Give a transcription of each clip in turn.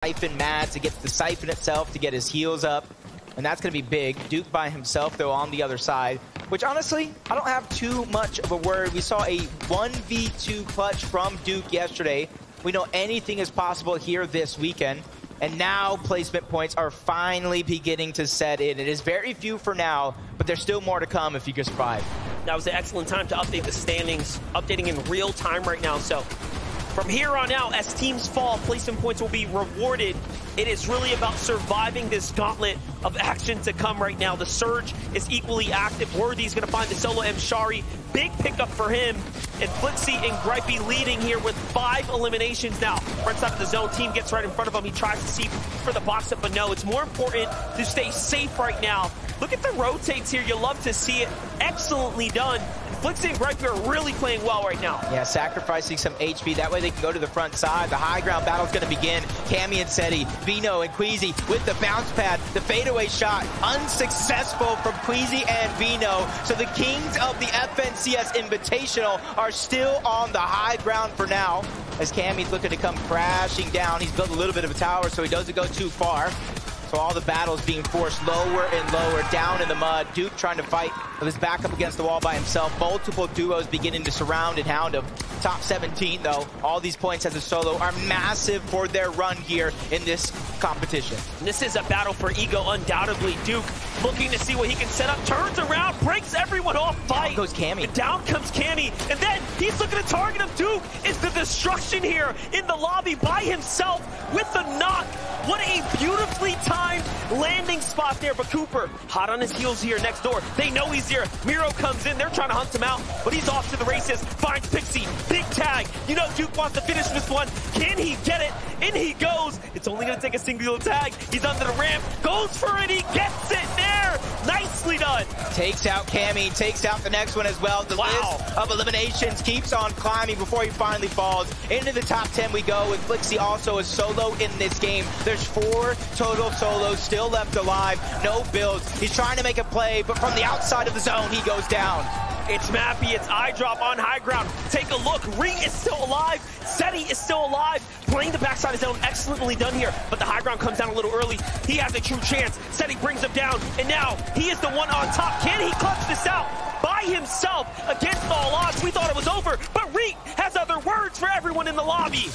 Siphon mad to get the Siphon itself to get his heals up. And that's going to be big. Duke by himself, though, on the other side. Which, honestly, I don't have too much of a word. We saw a 1v2 clutch from Duke yesterday. We know anything is possible here this weekend. And now placement points are finally beginning to set in. It is very few for now, but there's still more to come if you can survive. That was an excellent time to update the standings, updating in real time right now. So from here on out, as teams fall, placement points will be rewarded. It is really about surviving this gauntlet of action to come right now. The Surge is equally active. Worthy's going to find the solo Mshari. Big pickup for him. And Flixie and Gripey leading here with 5 eliminations now. Front side of the zone, team gets right in front of him. He tries to see for the box up, but no, it's more important to stay safe right now. Look at the rotates here. You love to see it. Excellently done. Flixie and Gripey are really playing well right now. Yeah, sacrificing some HP. That way they can go to the front side. The high ground battle's going to begin. Cammy and Seti, Vino and Queasy with the bounce pad. The fadeaway shot unsuccessful from Queasy and Vino. So the kings of the FNCS Invitational are still on the high ground for now. As Cammy's looking to come crashing down. He's built a little bit of a tower, so he doesn't go too far. So all the battles being forced lower and lower, down in the mud. Duke trying to fight with his back up against the wall by himself. Multiple duos beginning to surround and hound him. Top 17, though. All these points as a solo are massive for their run here in this competition. This is a battle for ego, undoubtedly. Duke looking to see what he can set up. Turns around, breaks everyone off. Fight. Down goes Cammy. And down comes Cammy. And then he's looking to target him. Duke is the destruction here in the lobby by himself with the knock. What a beautifully timed landing spot there. But Cooper, hot on his heels here next door. They know he's here. Mero comes in. They're trying to hunt him out, but he's off to the races. Finds Pixie. Big tag. You know Duke wants to finish this one. Can he get it? In he goes. It's only going to take a single tag. He's under the ramp. Goes for it. He gets it there. Nicely done. Takes out Cammy. Takes out the next one as well. The list of eliminations keeps on climbing before he finally falls. Into the top 10 we go with Flixie also a solo in this game. There's 4 total solos still left alive. No builds. He's trying to make a play, but from the outside of the zone, he goes down. It's Mappy, it's eye drop on high ground. Take a look, Ree is still alive. Seti is still alive. Playing the backside of his own, excellently done here. But the high ground comes down a little early. He has a true chance. Seti brings him down, and now he is the one on top. Can he clutch this out by himself against all odds? We thought it was over, but Ree has other words for everyone in the lobby.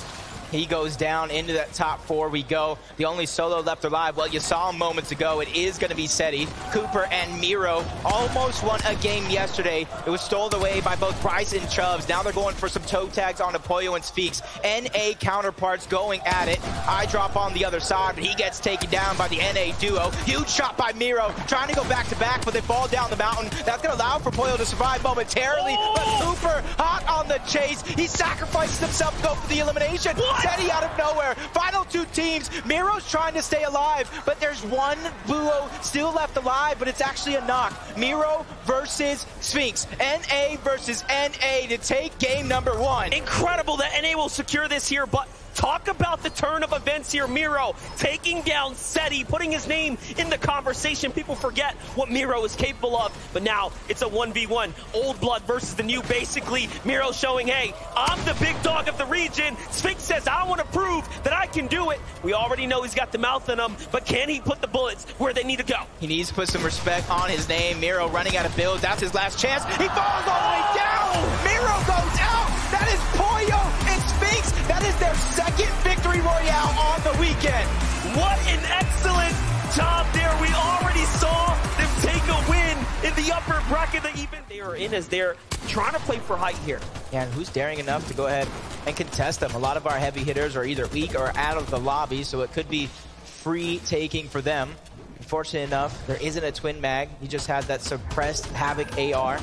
He goes down into that top 4 we go. The only solo left alive, well, you saw him moments ago. It is going to be Seti. Cooper and Mero almost won a game yesterday. It was stolen away by both Bryce and Chubbs. Now they're going for some toe tags on Apoyo and Speaks. NA counterparts going at it. Eye drop on the other side, but he gets taken down by the NA duo. Huge shot by Mero, trying to go back to back, but they fall down the mountain. That's going to allow for Apoyo to survive momentarily, but Cooper hot on the chase. He sacrifices himself to go for the elimination. Seti out of nowhere. Final 2 teams. Mero's trying to stay alive, but there's one duo still left alive, but it's actually a knock. Mero versus Sphinx. NA versus NA to take game number 1. Incredible that NA will secure this here, but talk about the turn of events here. Mero taking down Seti, putting his name in the conversation. People forget what Mero is capable of, but now it's a 1v1. Old blood versus the new. Basically, Mero showing, hey, I'm the big dog of the region. Sphinx says, I want to prove that I can do it. We already know he's got the mouth in him, but can he put the bullets where they need to go? He needs to put some respect on his name. Mero running out of builds. That's his last chance. He falls all the way down. Mero goes out. That is Poyo and Sphinx. That is their second victory royale on the weekend. What an excellent job there. We already saw them take a win in the upper bracket that even they are in as they're trying to play for height here. Yeah, and who's daring enough to go ahead and contest them? A lot of our heavy hitters are either weak or out of the lobby, so it could be free taking for them. Unfortunately enough, there isn't a twin mag. He just had that suppressed Havoc AR.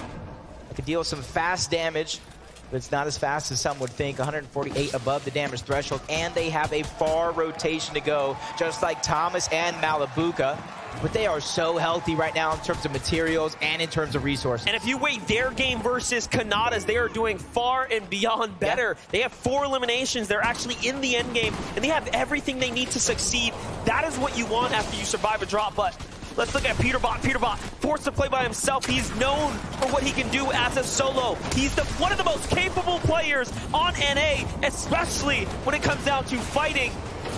It could deal some fast damage, but it's not as fast as some would think. 148 above the damage threshold, and they have a far rotation to go, just like Thomas and Malabuka. But they are so healthy right now in terms of materials and in terms of resources. And if you weigh their game versus Kanata's, they are doing far and beyond better. Yeah. They have 4 eliminations. They're actually in the end game, and they have everything they need to succeed. That is what you want after you survive a drop. But let's look at Peterbot. Peterbot forced to play by himself. He's known for what he can do as a solo. He's one of the most capable players on NA, especially when it comes down to fighting.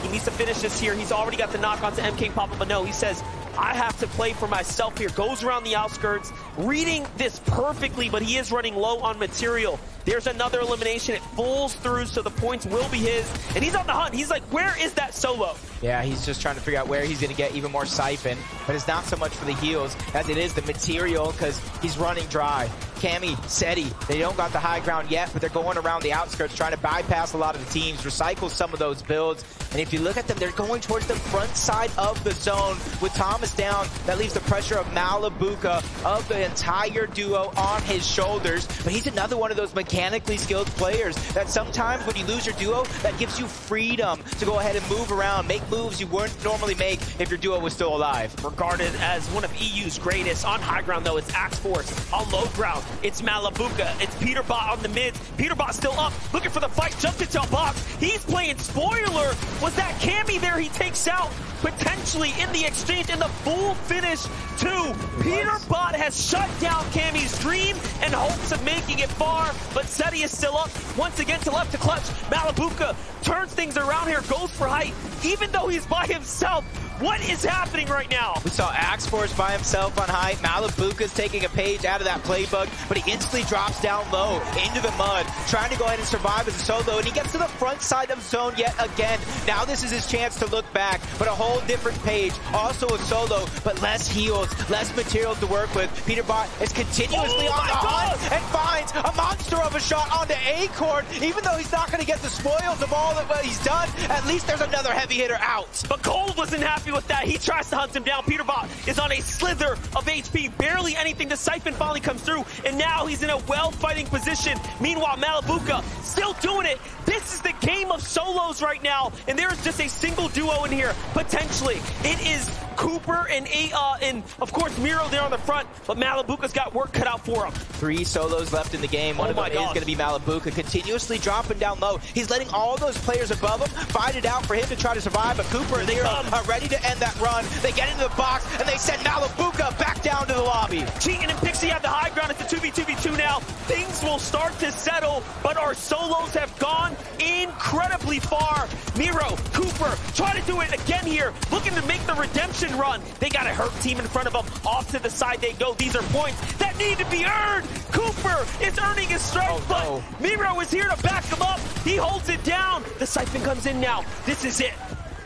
He needs to finish this here. He's already got the knock onto MK Papa, but no, he says, I have to play for myself here. Goes around the outskirts, reading this perfectly, but he is running low on material. There's another elimination. It falls through, so the points will be his. And he's on the hunt. He's like, where is that solo? Yeah, he's just trying to figure out where he's going to get even more siphon. But it's not so much for the heals as it is the material, because he's running dry. Cammy, Seti, they don't got the high ground yet, but they're going around the outskirts, trying to bypass a lot of the teams, recycle some of those builds. And if you look at them, they're going towards the front side of the zone. With Thomas down, that leaves the pressure of Malabuka, of the entire duo, on his shoulders. But he's another one of those mechanically skilled players that sometimes when you lose your duo, that gives you freedom to go ahead and move around, make moves you wouldn't normally make if your duo was still alive. Regarded as one of EU's greatest. On high ground, though, it's Axe Force. On low ground, it's Malabuka. It's Peterbot on the mids. Peterbot still up, looking for the fight, jumps into a box. He's playing spoiler. Was that Cammy there? He takes out potentially in the exchange, in the full finish too. Peterbot has shut down Cammy's dream and hopes of making it far, but Seti is still up. Once again to left to clutch. Malabuka turns things around here, goes for height, even though he's by himself. What is happening right now? We saw Axe Force by himself on height. Malabuka's taking a page out of that playbook, but he instantly drops down low into the mud, trying to go ahead and survive as a solo, and he gets to the front side of zone yet again. Now this is his chance to look back, but a whole different page. Also a solo, but less heals, less material to work with. Peterbot is continuously on the hunt and finds a monster of a shot onto Acorn. Even though he's not going to get the spoils of all that he's done, at least there's another heavy hitter out. But Cold wasn't happy with that. He tries to hunt him down. Peterbot is on a slither of HP, barely anything. The siphon finally comes through, and now he's in a well-fighting position. Meanwhile, Malabuka still doing it. This is the game of solos right now, and there's just a single duo in here, potentially. It is Cooper and of course Mero there on the front, but Malabuka's got work cut out for him. 3 solos left in the game. One of them is going to be Malabuka, continuously dropping down low. He's letting all those players above him fight it out for him to try to survive, but Cooper and Mero are ready to end that run. They get into the box, and they send Malabuka back down to the lobby. Cheating and Pixie have the high ground. It's a 2v2v2 now. Things will start to settle, but our solos have gone incredibly far. Mero, Cooper, try to do it again here, looking to make the redemption run. They got a hurt team in front of them. Off to the side they go. These are points that need to be earned. Cooper is earning his stripes, but Mero is here to back him up. He holds it down. The siphon comes in now. This is it.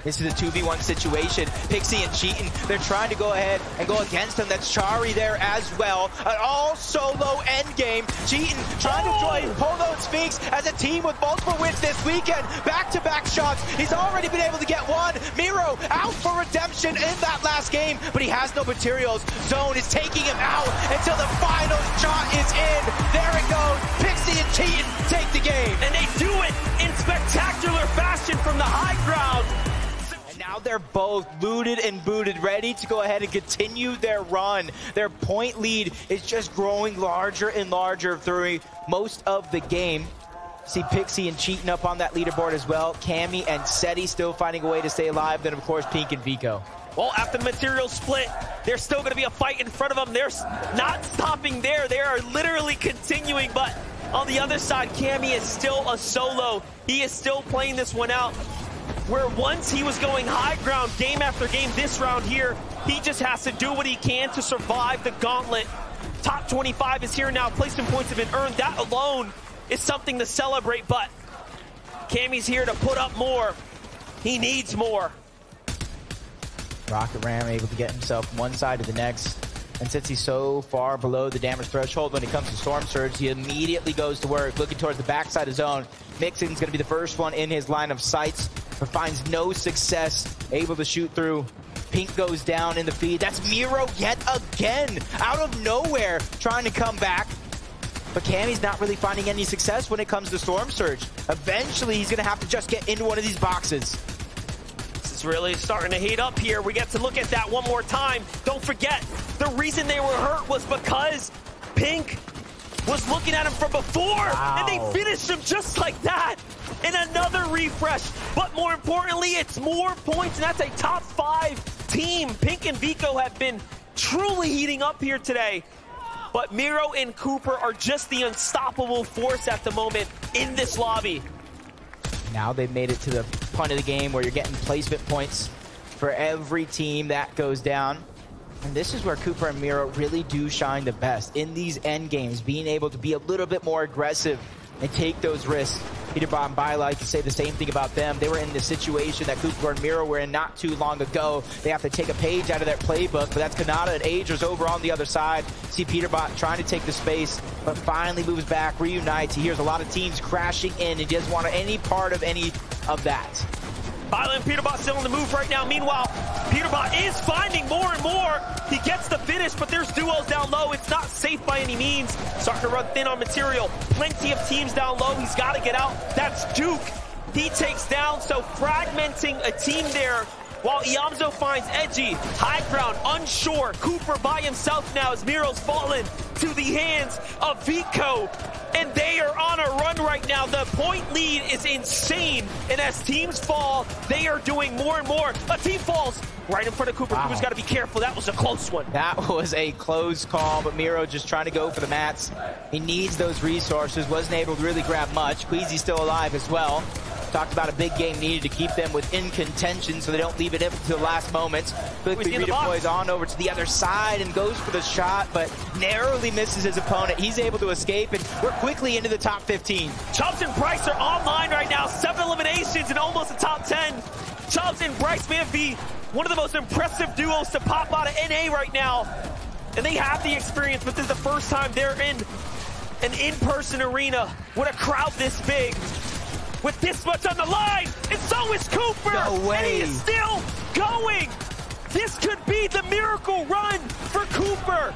This is a 2v1 situation. Pixie and Cheatin', they're trying to go ahead and go against him. That's Chari there as well. An all-solo endgame. Cheatin' trying to join Polo and Sphinx as a team with multiple wins this weekend. Back-to-back shots. He's already been able to get one. Mero out for redemption in that last game, but he has no materials. Zone is taking him out until the final shot is in. There it goes. Pixie and Cheatin' take the game. And they do it in spectacular fashion from the high ground. Now they're both looted and booted, ready to go ahead and continue their run. Their point lead is just growing larger and larger through most of the game. See Pixie and Cheatin' up on that leaderboard as well. Cammy and Seti still finding a way to stay alive. Then, of course, Pink and Vico. Well, after the material split, there's still going to be a fight in front of them. They're not stopping there. They are literally continuing, but on the other side, Cammy is still a solo. He is still playing this one out. Where once he was going high ground game after game, this round here, he just has to do what he can to survive the gauntlet. Top 25 is here now. Placement points have been earned. That alone is something to celebrate, but Cammy's here to put up more. He needs more. Rocket Ram able to get himself from one side to the next. And since he's so far below the damage threshold when it comes to Storm Surge, he immediately goes to work, looking towards the backside of zone. Mixon's going to be the first one in his line of sights, but finds no success, able to shoot through. Pink goes down in the feed. That's Mero yet again, out of nowhere, trying to come back. But Cammy's not really finding any success when it comes to Storm Surge. Eventually, he's going to have to just get into one of these boxes. It's really starting to heat up here. We get to look at that one more time. Don't forget, the reason they were hurt was because Pink was looking at him from before, and they finished him just like that. And another refresh, but more importantly, it's more points, and that's a top 5 team. Pink and Vico have been truly heating up here today, but Mero and Cooper are just the unstoppable force at the moment in this lobby. Now they've made it to the point of the game where you're getting placement points for every team that goes down. And this is where Cooper and Mero really do shine the best in these end games, being able to be a little bit more aggressive and take those risks. Peterbot and Bila, you can say the same thing about them. They were in the situation that Cooper and Mero were in not too long ago. They have to take a page out of their playbook, but that's Kanata and Agers over on the other side. See Peterbot trying to take the space, but finally moves back, reunites. He hears a lot of teams crashing in, and he doesn't want any part of any of that. Bila and Peterbot still on the move right now. Meanwhile, Peterbot is finding more and more. He gets the finish, but there's duos down low. It's not safe by any means. Starting to run thin on material. Plenty of teams down low. He's got to get out. That's Duke. He takes down, so fragmenting a team there. While Iamzo finds Edgy, high ground, unsure. Cooper by himself now as Mero's fallen to the hands of Vico. And they are on a run right now. The point lead is insane. And as teams fall, they are doing more and more. A team falls right in front of Cooper. Wow. Cooper's got to be careful. That was a close one. That was a close call, but Mero just trying to go for the mats. He needs those resources. Wasn't able to really grab much. Queasy's still alive as well. Talked about a big game needed to keep them within contention so they don't leave it up to the last moments. Quickly redeploys on over to the other side and goes for the shot, but narrowly misses his opponent. He's able to escape, and we're quickly into the top 15. Chubbs and Bryce are online right now. 7 eliminations and almost the top 10. Chubbs and Bryce may be one of the most impressive duos to pop out of NA right now. And they have the experience, but this is the first time they're in an in-person arena with a crowd this big. With this much on the line, and so is Cooper. No way. And he is still going. This could be the miracle run for Cooper.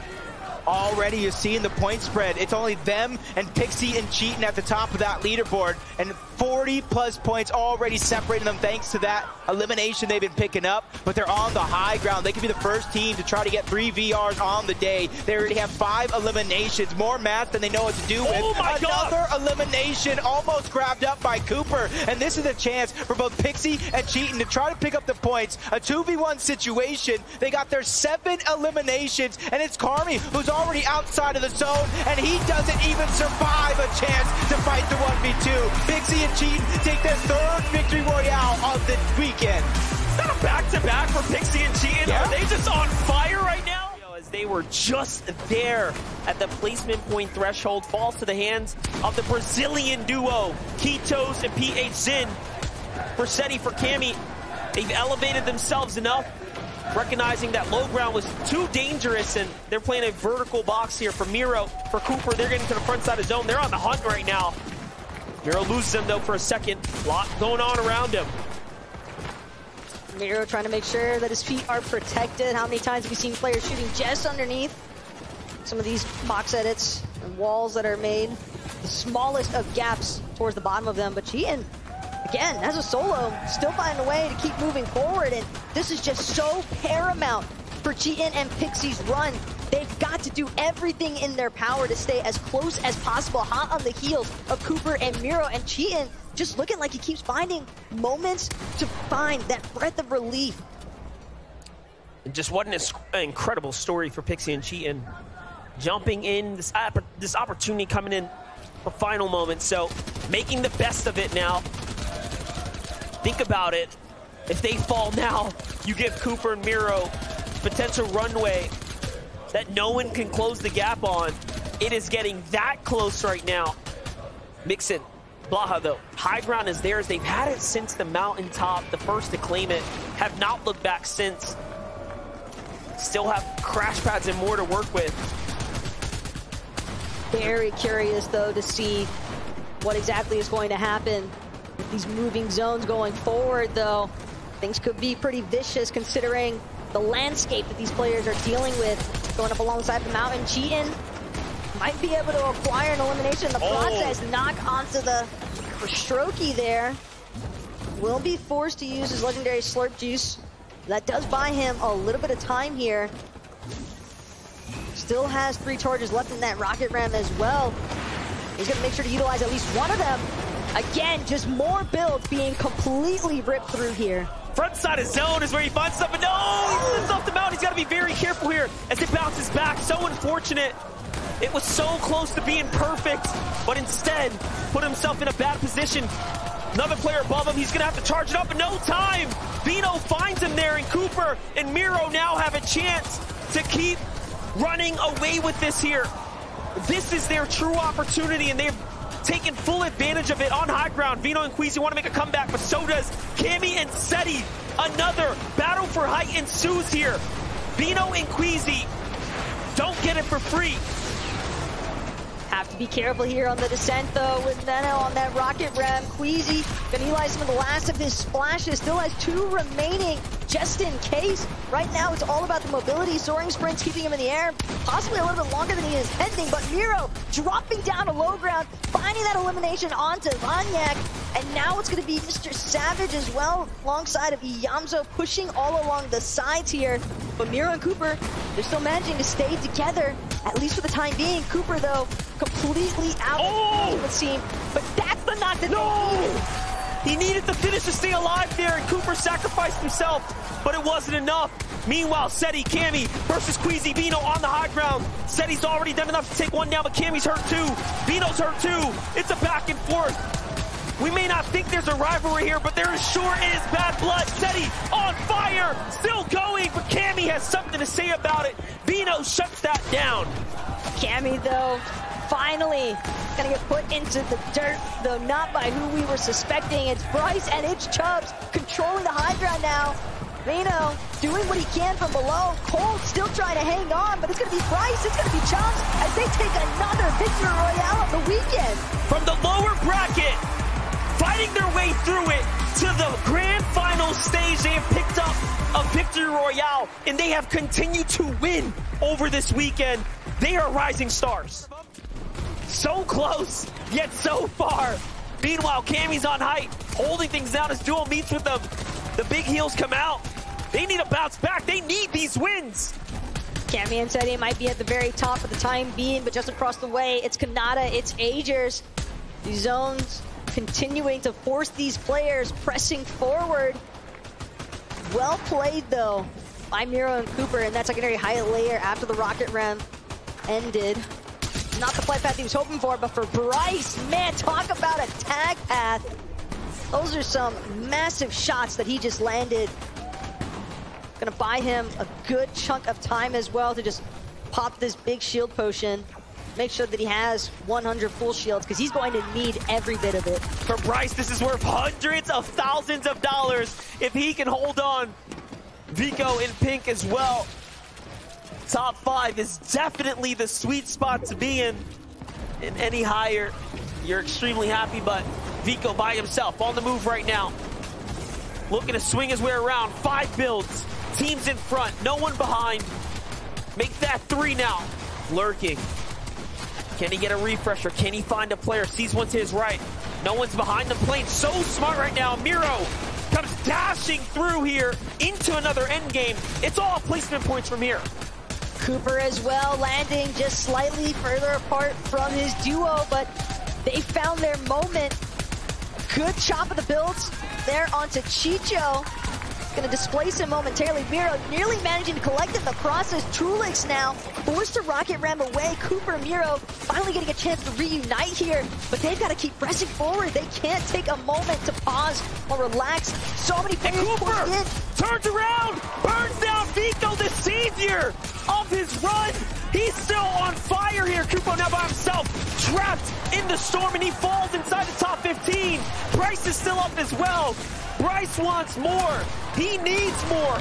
Already you're seeing the point spread. It's only them and Pixie and Cheatin at the top of that leaderboard, and 40+ points already separating them thanks to that elimination they've been picking up, but they're on the high ground. They could be the first team to try to get 3 VRs on the day. They already have 5 eliminations, more math than they know what to do with. Oh my Another God. elimination almost grabbed up by Cooper, and this is a chance for both Pixie and Cheatin to try to pick up the points. A 2v1 situation. They got their 7 eliminations, and it's Carmi who's already outside of the zone, and he doesn't even survive a chance to fight the 1v2. Pixie and Cheatin take their 3rd victory royale of the weekend. Is that a back-to-back for Pixie and Cheatin? Yeah. Are they just on fire right now? As they were just there at the placement point threshold, falls to the hands of the Brazilian duo, Kitos and PH Zin. For Seti, for Cammy, they've elevated themselves enough, recognizing that low ground was too dangerous, and they're playing a vertical box here for Mero. For Cooper, they're getting to the front side of zone. They're on the hunt right now. Mero loses him, though, for a second. A lot going on around him. Mero trying to make sure that his feet are protected. How many times have we seen players shooting just underneath some of these box edits and walls that are made? The smallest of gaps towards the bottom of them, but Cheatin, again, as a solo, still finding a way to keep moving forward, and this is just so paramount for Cheatin and Pixie's run. They've got to do everything in their power to stay as close as possible, hot on the heels of Cooper and Mero, and Cheatin just looking like he keeps finding moments to find that breath of relief. And just what an incredible story for Pixie and Cheatin. Jumping in, this opportunity coming in for final moments, so making the best of it now. Think about it. If they fall now, you give Cooper and Mero potential runway that no one can close the gap on. It is getting that close right now. Mixon, Blaha though, high ground is theirs. They've had it since the mountaintop, the first to claim it, have not looked back since. Still have crash pads and more to work with. Very curious though to see what exactly is going to happen with these moving zones going forward though. Things could be pretty vicious considering the landscape that these players are dealing with. Going up alongside the mountain, Cheatin might be able to acquire an elimination in the process. Knock onto the Strokey there. Will be forced to use his legendary Slurp Juice. That does buy him a little bit of time here. Still has 3 charges left in that Rocket Ram as well. He's gonna make sure to utilize at least one of them. Again, just more builds being completely ripped through here. Front side of zone is where he finds something. No, he slips off the mountain. He's got to be very careful here as it bounces back. So unfortunate. It was so close to being perfect, but instead put himself in a bad position. Another player above him. He's going to have to charge it up in no time. Vino finds him there, and Cooper and Mero now have a chance to keep running away with this here. This is their true opportunity, and they've taken full advantage of it on high ground. Vino and Queasy want to make a comeback, but so does Cammy and Seti. Another battle for height ensues here. Vino and Queasy don't get it for free. Have to be careful here on the descent, though, with Mero on that rocket ram. Queasy gonna utilize some of the last of his splashes. Still has 2 remaining, just in case. Right now, it's all about the mobility. Soaring sprints keeping him in the air, possibly a little bit longer than he is pending, but Mero dropping down to low ground, finding that elimination onto Vanyak, and now it's gonna be Mr. Savage as well, alongside of Iyamzo, pushing all along the sides here. But Mero and Cooper, they're still managing to stay together, at least for the time being. Cooper, though, completely out of the scene, but that's the knock that he needed the finish to stay alive there, and Cooper sacrificed himself, but it wasn't enough. Meanwhile, Seti, Cammy versus Queasy Vino on the high ground. Seti's already done enough to take one down, but Cammy's hurt too. Vino's hurt too. It's a back and forth. We may not think there's a rivalry here, but there sure is bad blood. Seti on fire, still going, but Cammy has something to say about it. Vino shuts that down. Cammy, though, finally gonna get put into the dirt, though not by who we were suspecting. It's Bryce and it's Chubbs controlling the high ground now. Vino doing what he can from below. Cole still trying to hang on, but it's gonna be Bryce, it's gonna be Chubbs as they take another victory royale on the weekend. From the lower bracket, fighting their way through it to the grand final stage, they have picked up a victory royale, and they have continued to win over this weekend. They are rising stars. So close, yet so far. Meanwhile, Cammy's on height, holding things down as Duo meets with them. The big heels come out. They need a bounce back. They need these wins. Cammy and Seti might be at the very top for the time being, but just across the way, it's Kanata, it's Agers. These zones continuing to force these players pressing forward. Well played, though, by Mero and Cooper, and that secondary height layer after the rocket ram ended. Not the flight path he was hoping for, but for Bryce, man, talk about a tag path. Those are some massive shots that he just landed. Gonna buy him a good chunk of time as well to just pop this big shield potion. Make sure that he has 100 full shields, because he's going to need every bit of it. For Bryce, this is worth hundreds of thousands of dollars if he can hold on. Vico in pink as well. Top 5 is definitely the sweet spot to be in. And any higher, you're extremely happy, but Vico by himself on the move right now. Looking to swing his way around. 5 builds, teams in front, no one behind. Make that 3 now. Lurking. Can he get a refresher? Can he find a player? Sees one to his right. No one's behind him, playing so smart right now. Mero comes dashing through here into another end game. It's all placement points from here. Cooper as well, landing just slightly further apart from his duo, but they found their moment. Good chop of the builds there onto Chicho. Gonna displace him momentarily. Mero nearly managing to collect it in the process. Trulix now forced to rocket ram away. Cooper and Mero finally getting a chance to reunite here, but they've got to keep pressing forward. They can't take a moment to pause or relax. So many players Cooper in. Turns around, burns down Vico, the savior of his run. He's still on fire here. Cooper now by himself, trapped in the storm, and he falls inside the top 15. Bryce is still up as well. Bryce wants more. He needs more.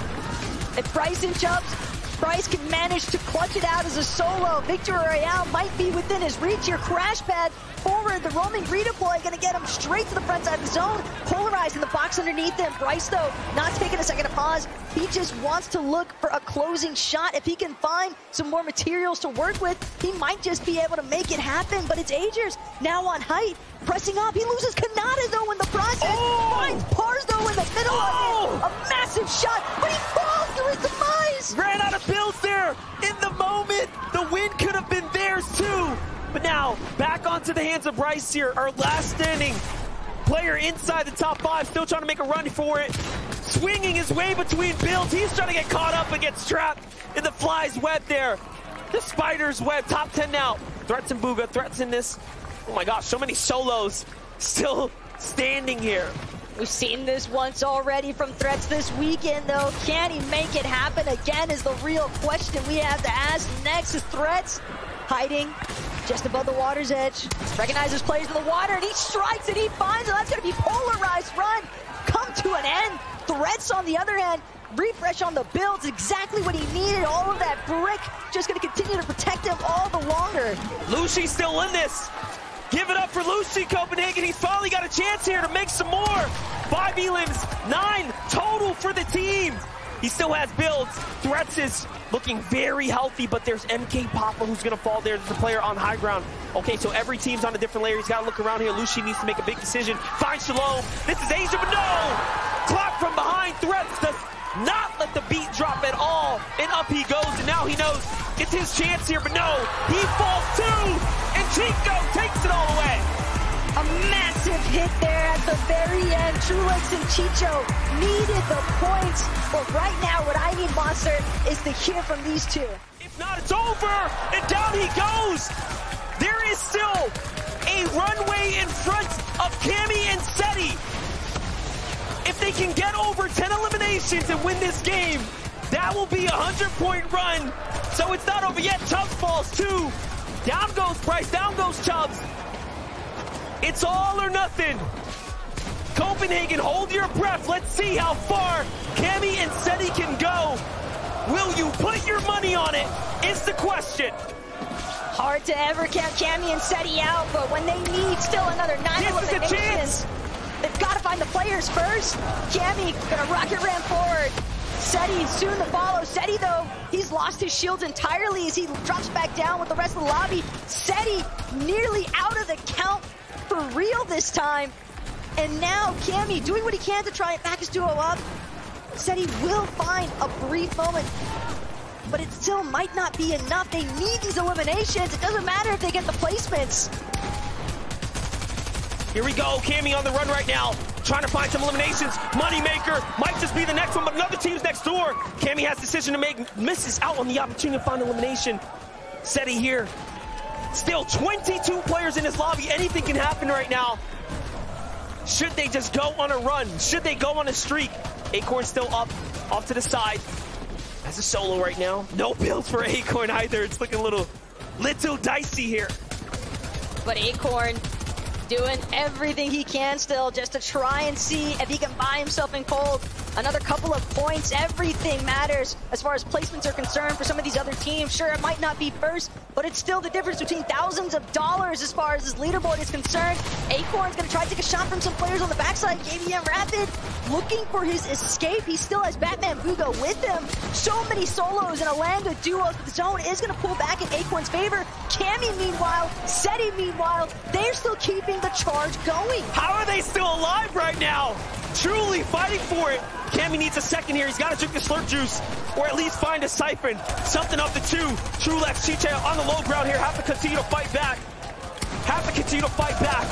If Bryce and Chubbs, Bryce can manage to clutch it out as a solo. Victory Royale might be within his reach here. Crash pad forward, the roaming redeploy gonna get him straight to the front side of the zone. Polarized in the box underneath him. Bryce, though, not taking a second to pause. He just wants to look for a closing shot. If he can find some more materials to work with, he might just be able to make it happen. But it's Agers now on height, pressing up. He loses Kanata, though, in the process. Finds Pars, though, in the middle of it. A massive shot, but he falls to his demise. Ran out of builds there in the moment. The win could have been theirs, too. But now, back onto the hands of Bryce here, our last standing player inside the top 5, still trying to make a run for it. Swinging his way between builds. He's trying to get caught up and gets trapped in the fly's web there. The spider's web, top 10 now. Threats in Booga, threats in this. Oh my gosh, so many solos still outstanding here. We've seen this once already from Threats this weekend, though. Can he make it happen again is the real question we have to ask. Next is Threats hiding just above the water's edge. Recognizes players in the water, and he strikes and he finds it. That's going to be polarized run. Come to an end. Threats on the other hand, refresh on the builds, exactly what he needed. All of that brick just going to continue to protect him all the longer. Lucy's still in this. Give it up for Lucy, Copenhagen. He's finally got a chance here to make some more. 5 elims, 9 total for the team. He still has builds. Threats is looking very healthy, but there's MK Papa who's gonna fall there. There's a player on high ground. Okay, so every team's on a different layer. He's gotta look around here. Lucy needs to make a big decision. Find Shalom. This is Asia, but no! Clock from behind. Threats does not let the beat drop at all. And up he goes, and now he knows it's his chance here, but no, he falls too! And Chico takes it all away. A massive hit there at the very end. Trulex and Chicho needed the points, but right now what I need, Monster, is to hear from these two. If not, it's over, and down he goes. There is still a runway in front of Cammy and Seti. If they can get over 10 eliminations and win this game, that will be a 100-point run. So it's not over yet. Chubbs falls too. Down goes Price, down goes Chubbs. It's all or nothing. Copenhagen, hold your breath. Let's see how far Cammy and Seti can go. Will you put your money on it? Is the question. Hard to ever count Cammy and Seti out, but when they need still another 9 eliminations, they've got to find the players first. Cammy gonna rocket ram forward. Seti soon to follow. Seti, though, he's lost his shields entirely as he drops back down with the rest of the lobby. Seti nearly out of the count for real this time. And now Cammy doing what he can to try and back his duo up. Seti will find a brief moment, but it still might not be enough. They need these eliminations. It doesn't matter if they get the placements. Here we go, Cammy on the run right now, trying to find some eliminations. Moneymaker might just be the next one, but another team's next door. Cammy has a decision to make, misses out on the opportunity to find elimination. Seti here. Still 22 players in this lobby. Anything can happen right now. Should they just go on a run? Should they go on a streak? Acorn still up, off to the side. As a solo right now. No builds for Acorn either. It's looking a little dicey here. But Acorn doing everything he can still just to try and see if he can buy himself in cold. Another couple of points. Everything matters as far as placements are concerned for some of these other teams. Sure, it might not be first, but it's still the difference between thousands of dollars as far as this leaderboard is concerned. Acorn's going to try to take a shot from some players on the backside. KVM Rapid looking for his escape. He still has Batman Bugo with him. So many solos and Alanga duos, but the zone is going to pull back in Acorn's favor. Cammy, meanwhile, Seti, meanwhile, they're still keeping the charge going. How are they still alive right now? Truly fighting for it. Cammy needs a second here. He's got to drink the slurp juice, or at least find a siphon. Something of the two. Trulex, Chiche on the low ground here. Have to continue to fight back. Have to continue to fight back.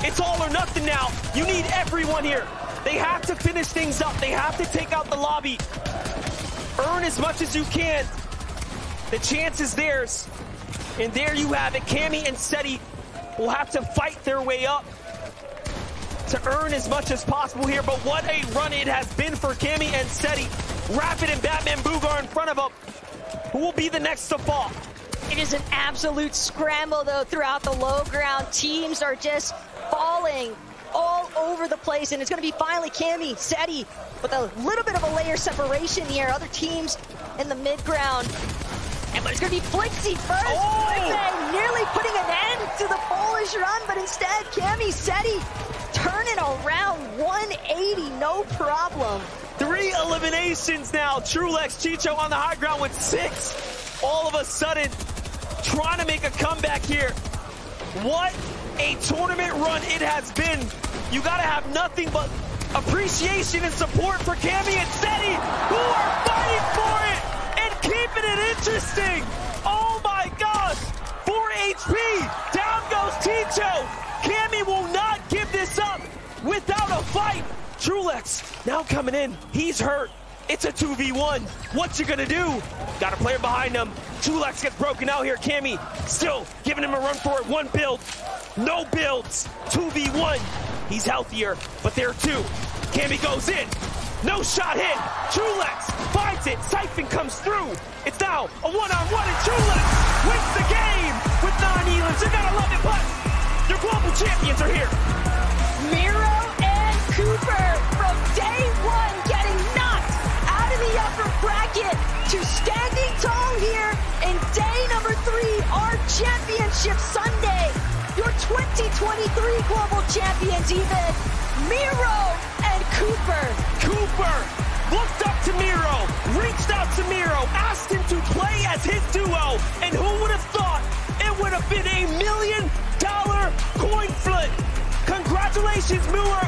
It's all or nothing now. You need everyone here. They have to finish things up. They have to take out the lobby. Earn as much as you can. The chance is theirs. And there you have it. Cammy and Seti will have to fight their way up to earn as much as possible here, but what a run it has been for Cammy and Seti. Rapid and Batman Boogar in front of them. Who will be the next to fall? It is an absolute scramble, though, throughout the low ground. Teams are just falling all over the place, and it's going to be finally Cammy, Seti, with a little bit of a layer separation here. Other teams in the mid-ground. But it's going to be Flixie first. Oh! Flixie nearly putting an end to the Polish run, but instead, Cammy, Seti turning around 180, no problem. 3 eliminations now. Trulex, Chicho on the high ground with 6. All of a sudden, trying to make a comeback here. What a tournament run it has been. You got to have nothing but appreciation and support for Cammy and Seti, who are fighting for it and keeping it interesting. Oh my gosh. 4 HP. Down goes Chicho. Cammy will not give this up without a fight. Trulex now coming in. He's hurt. It's a 2v1. What you gonna do? Got a player behind him. Trulex gets broken out here. Cammy still giving him a run for it. 1 build. No builds. 2v1. He's healthier, but there are two. Cammy goes in. No shot hit. Trulex finds it. Siphon comes through. It's now a one-on-one, and Trulex wins the game with 9 healers. You gotta love it, but your global champions are here. Mero and Cooper from day one getting knocked out of the upper bracket to standing tall here in day number 3, our championship Sunday. Your 2023 global champions even, Mero and Cooper. Cooper looked up to Mero, reached out to Mero, asked him to play as his duo, and who would have thought it would have been $1 million coin flip? Congratulations, Mero.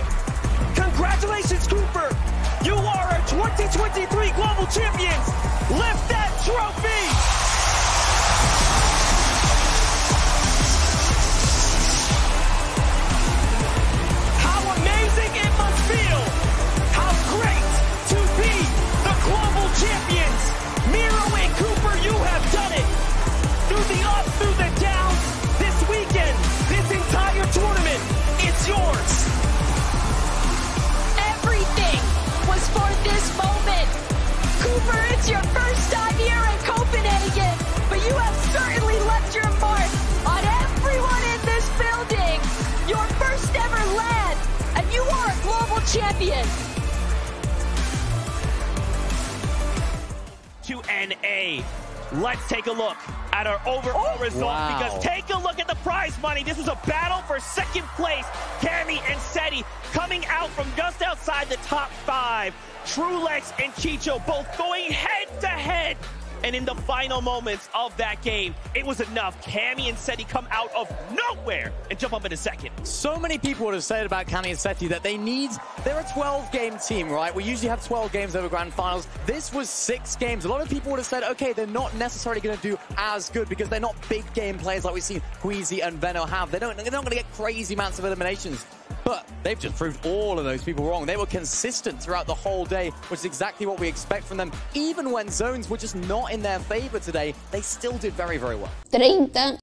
Congratulations, Cooper. You are our 2023 global champions. Lift that trophy. How amazing it must feel. How great to be the global champions. Mero and Cooper, you have done it. Through the ups, through the downs, this weekend, this entire tournament, it's yours. Everything was for this moment. Cooper, it's your first time here in Copenhagen, but you have certainly left your mark on everyone in this building. Your first ever land, and you are a global champion. Q&A. Let's take a look at our overall result, because take a look at the prize money. This is a battle for second place. Cammy and Seti coming out from just outside the top 5. Trulex and Chicho both going head to head. And in the final moments of that game, it was enough. Cammy and Seti come out of nowhere and jump up in a second. So many people would have said about Cammy and Seti that they're a 12-game team, right? We usually have 12 games over grand finals. This was 6 games. A lot of people would have said, okay, they're not necessarily going to do as good because they're not big game players like we've seen Queasy and Venno have. They're not going to get crazy amounts of eliminations. But they've just proved all of those people wrong. They were consistent throughout the whole day, which is exactly what we expect from them. Even when zones were just not in their favor today, they still did very, very well. 30